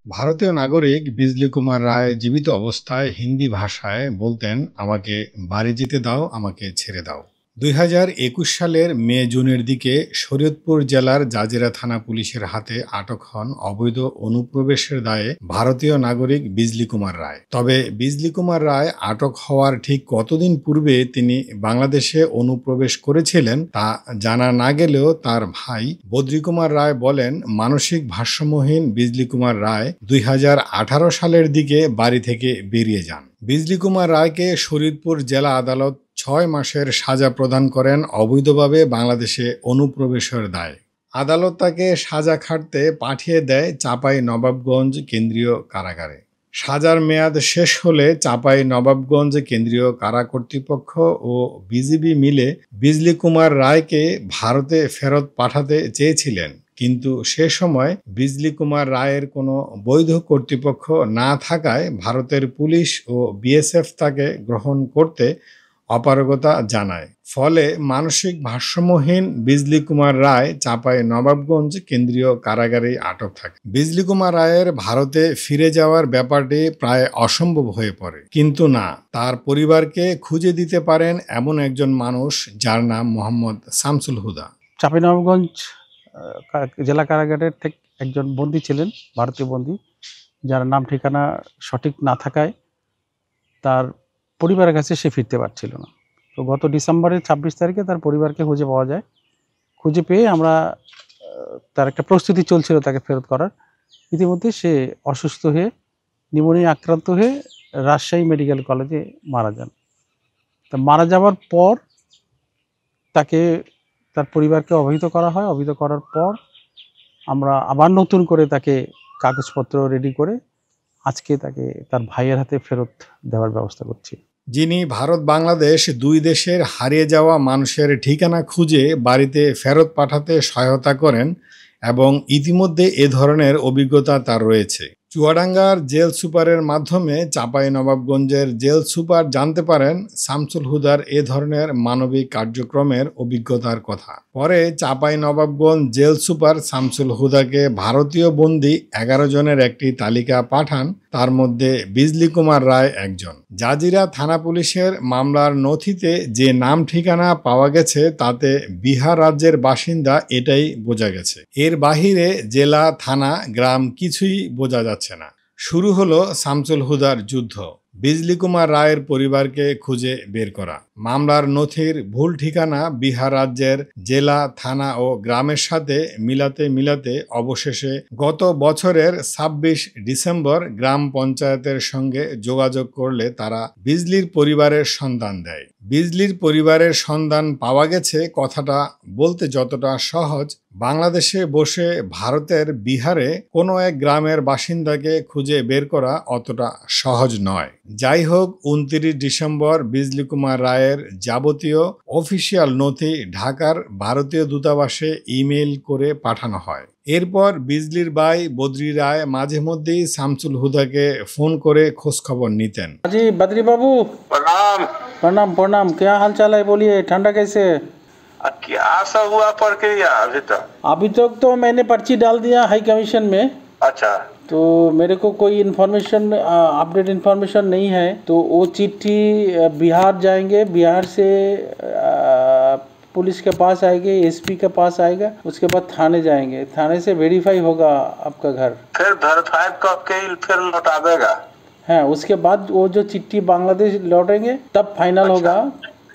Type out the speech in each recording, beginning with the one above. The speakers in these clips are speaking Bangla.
ভারতীয় নাগরিক বিজলি কুমার রায় জীবিত অবস্থায় হিন্দি ভাষায় বলতেন, আমাকে বাড়ি যেতে দাও, আমাকে ছেড়ে দাও। 2021 সালের মে-জুনের দিকে শরীয়তপুর জেলার জাজিরা থানা পুলিশের হাতে আটক হন অবৈধ অনুপ্রবেশের দায়ে ভারতীয় নাগরিক বিজলি কুমার রায়। তবে বিজলি কুমার রায় আটক হওয়ার ঠিক কতদিন পূর্বে তিনি বাংলাদেশে অনুপ্রবেশ করেছিলেন তা জানা না গেলেও তার ভাই বদ্রী কুমার রায় বলেন, মানসিক ভারসাম্যহীন বিজলি কুমার রায় 2018 সালের দিকে বাড়ি থেকে বেরিয়ে যান। বিজলি কুমার রায়কে শরীয়তপুর জেলা আদালত 6 মাসের সাজা প্রদান করেন অবৈধভাবে বাংলাদেশে অনুপ্রবেশের দায়ে। আদালত তাকে সাজা খাটতে পাঠিয়ে দেয় চাঁপাই নবাবগঞ্জ কেন্দ্রীয় কারাগারে। সাজার মেয়াদ শেষ হলে চাঁপাই নবাবগঞ্জ কেন্দ্রীয় কারা কর্তৃপক্ষ ও বিজিবি মিলে বিজলি কুমার রায়কে ভারতে ফেরত পাঠাতে চেয়েছিলেন, কিন্তু সে সময় বিজলি কুমার রায়ের কোনো বৈধ কর্তৃপক্ষ না থাকায় ভারতের পুলিশ ও বিএসএফ তাকে গ্রহণ করতে অপারগতা জানায়। ফলে মানসিক ভারসাম্যহীন বিজলি কুমার রায় চাঁপাই নবাবগঞ্জ কেন্দ্রীয় কারাগারে আটক থাকে। বিজলি কুমার রায়ের ভারতে ফিরে যাওয়ার ব্যাপারটি প্রায় অসম্ভব হয়ে পড়ে, কিন্তু না, তার পরিবারকে খুঁজে দিতে পারেন এমন একজন মানুষ যার নাম মোহাম্মদ শামসুল হুদা। চাঁপাইনবাবগঞ্জ জেলা কারাগারের থেকে একজন বন্দী ছিলেন, ভারতীয় বন্দী, যার নাম ঠিকানা সঠিক না থাকায় তার পরিবারের কাছে সে ফিরতে পারছিল না। তো গত ডিসেম্বরের 26 তারিখে তার পরিবারকে খুঁজে পাওয়া যায়। খুঁজে পেয়ে আমরা তার একটা প্রস্তুতি চলছিল তাকে ফেরত করার। ইতিমধ্যে সে অসুস্থ হয়ে নিউমোনিয়া আক্রান্ত হয়ে রাজশাহী মেডিকেল কলেজে মারা যান। তা মারা যাওয়ার পর তাকে তার পরিবারকে অবহিত করা হয়। অবহিত করার পর আমরা আবার নতুন করে তাকে কাগজপত্র রেডি করে আজকে তাকে তার ভাইয়ের হাতে ফেরত দেওয়ার ব্যবস্থা করছি। যিনি ভারত বাংলাদেশ দুই দেশের হারিয়ে যাওয়া মানুষের ঠিকানা খুঁজে বাড়িতে ফেরত পাঠাতে সহায়তা করেন এবং ইতিমধ্যে এ ধরনের অভিজ্ঞতা তার রয়েছে। চুয়াডাঙ্গার জেল সুপারের মাধ্যমে চাঁপাই নবাবগঞ্জের জেল সুপার জানতে পারেন শামসুল হুদার এ ধরনের মানবিক কার্যক্রমের অভিজ্ঞতার কথা। পরে চাঁপাই নবাবগঞ্জ জেল সুপার শামসুল হুদাকে ভারতীয় বন্দী 11 জনের একটি তালিকা পাঠান, তার মধ্যে বিজলি কুমার রায় একজন। জাজিরা থানা পুলিশের মামলার নথিতে যে নাম ঠিকানা পাওয়া গেছে তাতে বিহার রাজ্যের বাসিন্দা এটাই বোঝা গেছে। এর বাহিরে জেলা, থানা, গ্রাম কিছুই বোঝা যাচ্ছে না। শুরু হলো শামসুল হুদার যুদ্ধ, বিজলি কুমার রায়ের পরিবারকে খুঁজে বের করা। মামলার নথির ভুল ঠিকানা বিহার রাজ্যের জেলা, থানা ও গ্রামের সাথে মিলাতে মিলাতে অবশেষে গত বছরের 26 ডিসেম্বর গ্রাম পঞ্চায়েতের সঙ্গে যোগাযোগ করলে তারা বিজলির পরিবারের সন্ধান দেয়। বিজলির পরিবারের সন্ধান পাওয়া গেছে কথাটা বলতে যতটা সহজ, বাংলাদেশে বসে ভারতের বিহারে কোনো এক গ্রামের বাসিন্দাকে খুঁজে বের করা অতটা সহজ নয়। যাই হোক, 29 ডিসেম্বর বিজলি কুমার রায়ের যাবতীয় অফিসিয়াল নথি ঢাকার ভারতীয় দূতাবাসে ইমেইল করে পাঠানো হয়। এরপর বিজলির ভাই বদ্রী রায় মাঝে মধ্যেই শামসুল হুদাকে ফোন করে খোঁজ খবর নিতেন। জি बद्री बाबू, प्रणाम। प्रणाम प्रणाम, क्या हाल चाल है? बोलिए, ठंडा कैसे है? क्या सब हुआ प्रक्रिया अभी तक? अभी तक तो मैंने पर्ची डाल दिया हाई कमीशन में, अच्छा, तो मेरे को कोई इन्फॉर्मेशन, अपडेट इन्फॉर्मेशन नहीं है। तो वो चिट्ठी बिहार जाएंगे, बिहार से पुलिस के पास आएंगे, एसपी के पास आएगा, उसके बाद थाने जाएंगे, थाने से वेरीफाई होगा आपका घर। फिर वेरीफाई करके फिर लौटा देगा। हाँ, उसके बाद वो जो चिट्ठी बांग्लादेश लौटेंगे तब फाइनल होगा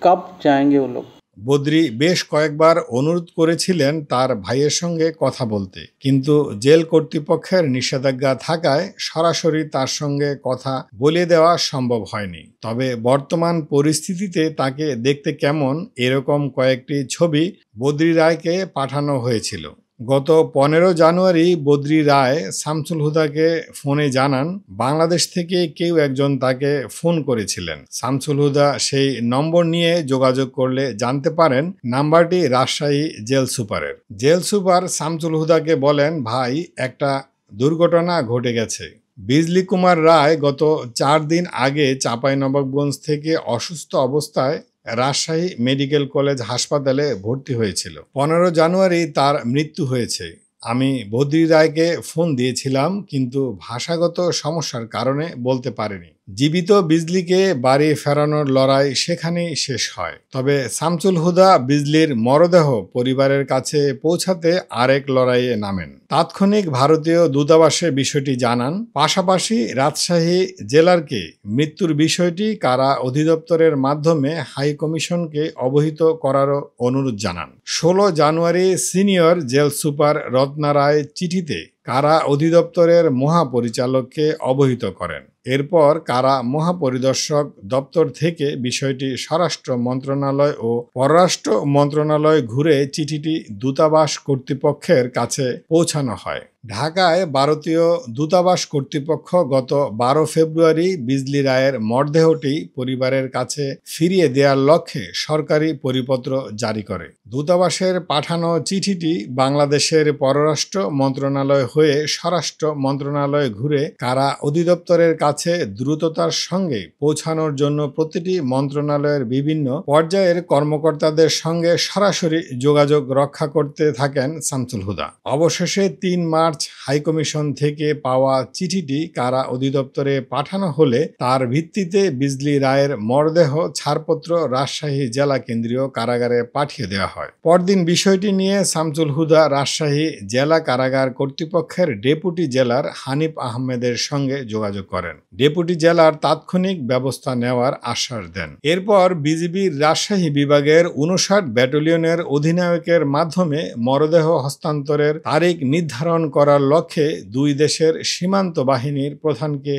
कब जाएंगे वो लोग। বদ্রী বেশ কয়েকবার অনুরোধ করেছিলেন তার ভাইয়ের সঙ্গে কথা বলতে, কিন্তু জেল কর্তৃপক্ষের নিষেধাজ্ঞা থাকায় সরাসরি তার সঙ্গে কথা বলে দেওয়া সম্ভব হয়নি। তবে বর্তমান পরিস্থিতিতে তাকে দেখতে কেমন এরকম কয়েকটি ছবি বদ্রী রায়কে পাঠানো হয়েছিল। গত 15 জানুয়ারি বদ্রী রায় শামসুল হুদাকে ফোনে জানান বাংলাদেশ থেকে কেউ একজন তাকে ফোন করেছিলেন। শামসুল হুদা সেই নম্বর নিয়ে যোগাযোগ করলে জানতে পারেন নাম্বারটি রাজশাহী জেল সুপারের। জেল সুপার শামসুল হুদাকে বলেন, ভাই, একটা দুর্ঘটনা ঘটে গেছে। বিজলি কুমার রায় গত 4 দিন আগে চাঁপাইনবাবগঞ্জ থেকে অসুস্থ অবস্থায় রাজশাহী মেডিকেল কলেজ হাসপাতালে ভর্তি হয়েছিল। 15 জানুয়ারি তার মৃত্যু হয়েছে। আমি বদ্রি রায়কে ফোন দিয়েছিলাম, কিন্তু ভাষাগত সমস্যার কারণে বলতে পারিনি। জীবিত বিজলিকে বাড়ি ফেরানোর লড়াই সেখানেই শেষ হয়। তবে শামসুল হুদা বিজলির মরদেহ পরিবারের কাছে পৌঁছাতে আরেক লড়াইয়ে নামেন। তাৎক্ষণিক ভারতীয় দূতাবাসে বিষয়টি জানান। পাশাপাশি রাজশাহী জেলারকে মৃত্যুর বিষয়টি কারা অধিদপ্তরের মাধ্যমে হাই কমিশনকে অবহিত করারও অনুরোধ জানান। 16 জানুয়ারি সিনিয়র জেল সুপার রত্না রায় চিঠিতে কারা অধিদপ্তরের মহাপরিচালককে অবহিত করেন। এরপর কারা মহাপরিদর্শক দপ্তর থেকে বিষয়টি স্বরাষ্ট্র মন্ত্রণালয় ও পররাষ্ট্র মন্ত্রণালয় ঘুরে চিঠিটি দূতাবাস কর্তৃপক্ষের কাছে পৌঁছানো হয়। ঢাকায় ভারতীয় দূতাবাস কর্তৃপক্ষ গত 12 ফেব্রুয়ারি বিজলি রায়ের মরদেহটি পরিবারের কাছে ফিরিয়ে দেওয়ার লক্ষ্যে সরকারি পরিপত্র জারি করে। দূতাবাসের পাঠানো চিঠিটি বাংলাদেশের পররাষ্ট্র মন্ত্রণালয় হয়ে স্বরাষ্ট্র মন্ত্রণালয় ঘুরে কারা অধিদপ্তরের কাছে দ্রুততার সঙ্গে পৌঁছানোর জন্য প্রতিটি মন্ত্রণালয়ের বিভিন্ন পর্যায়ের কর্মকর্তাদের সঙ্গে সরাসরি যোগাযোগ রক্ষা করতে থাকেন শামসুল হুদা। অবশেষে 3 মার্চ হাইকমিশন থেকে পাওয়া চিঠিটি কারা অধিদপ্তরে পাঠানো হলে তার ভিত্তিতে বিজলি রায়ের মরদেহ ছাড়পত্র রাজশাহী জেলা কেন্দ্রীয় কারাগারে পাঠিয়ে দেওয়া হয়। পরদিন বিষয়টি নিয়ে শামসুল হুদা রাজশাহী জেলা কারাগার কর্তৃপক্ষের ডেপুটি জেলার হানিফ আহমেদের সঙ্গে যোগাযোগ করেন। ডেপুটি জেলার তাৎক্ষণিক ব্যবস্থা নেওয়ার আশ্বাস দেন। এরপর বিজিবির রাজশাহী বিভাগের 59 ব্যাটালিয়নের অধিনায়কের মাধ্যমে মরদেহ হস্তান্তরের তারিখ নির্ধারণ করার লক্ষ্যে দুই দেশের সীমান্ত বাহিনীর প্রধানকে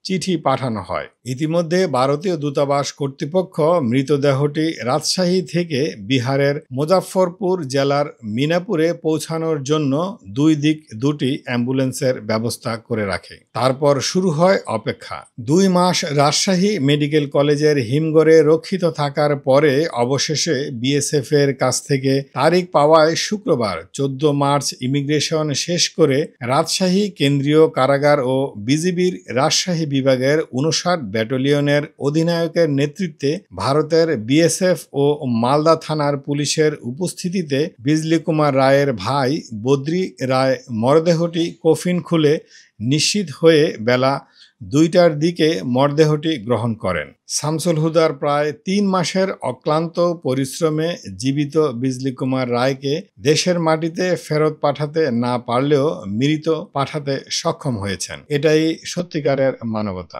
চিঠি পাঠানো হয়। ইতিমধ্যে ভারতীয় দূতাবাস কর্তৃপক্ষ মৃতদেহটি রাজশাহী থেকে বিহারের মুজাফফরপুর জেলার মিনাপুরে পৌঁছানোর জন্য দুটি অ্যাম্বুলেন্সের ব্যবস্থা করে রাখে। তারপর শুরু হয় অপেক্ষা। 2 মাস রাজশাহী মেডিকেল কলেজের হিমঘরে রক্ষিত থাকার পরে অবশেষে বিএসএফ এর কাছ থেকে তারিখ পাওয়ায় শুক্রবার 14 মার্চ ইমিগ্রেশন শেষ করে রাজশাহী কেন্দ্রীয় কারাগার ও বিজিবির রাজশাহী বিভাগের 59 ব্যাটালিয়নের অধিনায়কের নেতৃত্বে ভারতের বিএসএফ ও মালদা থানার পুলিশের উপস্থিতিতে বিজলি কুমার রায়ের ভাই বদ্রি রায় মরদেহটি কফিন খুলে নিশ্চিত হয়ে বেলা 2টার দিকে মরদেহটি গ্রহণ করেন। শামসুল হুদার প্রায় 3 মাসের অক্লান্ত পরিশ্রমে জীবিত বিজলি কুমার রায়কে দেশের মাটিতে ফেরত পাঠাতে না পারলেও মৃত পাঠাতে সক্ষম হয়েছেন। এটাই সত্যিকারের মানবতা।